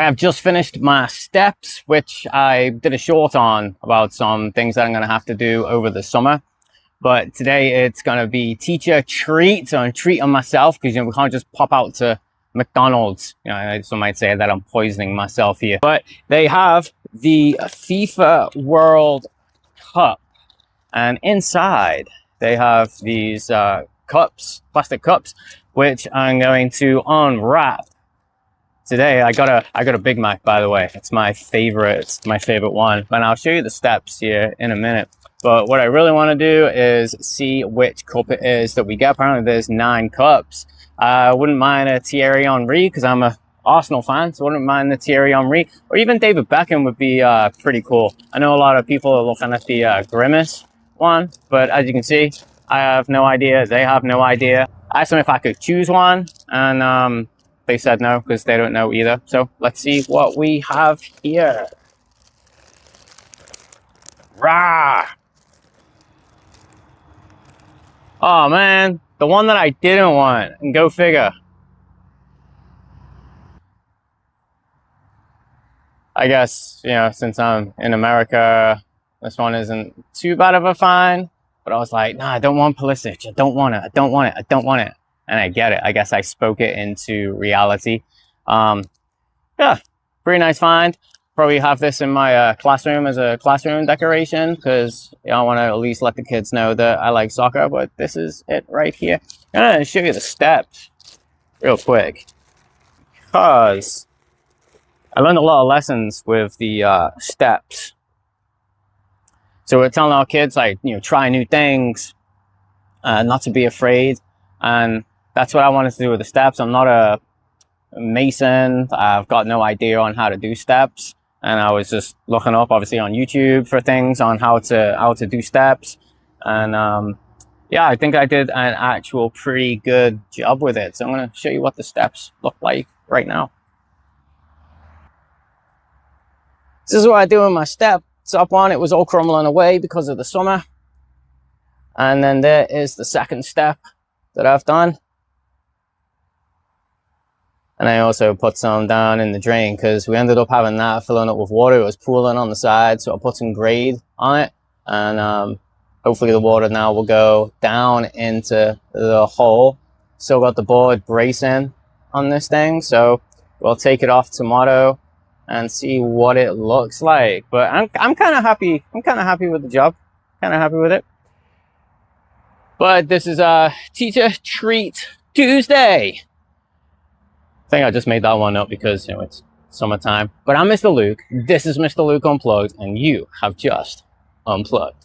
I have just finished my steps, which I did a short on about some things that I'm going to have to do over the summer. But today it's going to be teacher treat. So I'm treating myself because, we can't just pop out to McDonald's. Some might say that I'm poisoning myself here. But they have the FIFA World Cup. And inside they have these cups, plastic cups, which I'm going to unwrap. Today I got a Big Mac, by the way. It's my favorite one. And I'll show you the steps here in a minute. But what I really want to do is see which cup it is that we get. Apparently there's 9 cups. I wouldn't mind a Thierry Henry because I'm a Arsenal fan, so I wouldn't mind the Thierry Henry. Or even David Beckham would be pretty cool. I know a lot of people are looking at the Grimace one, but as you can see, I have no idea. They have no idea. I asked them if I could choose one, and they said no because they don't know either. So let's see what we have here. Rah! Oh man, the one that I didn't want. And go figure. I guess, since I'm in America, this one isn't too bad of a find. But I was like, nah, I don't want Pulisic. I don't want it. I don't want it. I don't want it. And I get it. I guess I spoke it into reality. Yeah, pretty nice find. Probably have this in my classroom as a classroom decoration because I want to at least let the kids know that I like soccer. But this is it right here. I'm going to show you the steps real quick because I learned a lot of lessons with the steps. So we're telling our kids, try new things, not to be afraid. And that's what I wanted to do with the steps. I'm not a mason. I've got no idea on how to do steps. And I was just looking up, obviously, on YouTube for things on how to do steps. And yeah, I think I did an actual pretty good job with it. So I'm going to show you what the steps look like right now. This is what I do with my step. Up one, it was all crumbling away because of the summer. And then there is the second step that I've done. And I also put some down in the drain because we ended up having that filling up with water. It was pooling on the side, so I put some grade on it. And hopefully the water now will go down into the hole. Still got the board bracing on this thing, so we'll take it off tomorrow and see what it looks like. But I'm kind of happy. I'm kind of happy with the job. Kind of happy with it. But this is a Teacher Treat Tuesday. I think I just made that one up because it's summertime. But I'm Mr. Luke. This is Mr. Luke Unplugged, and you have just unplugged.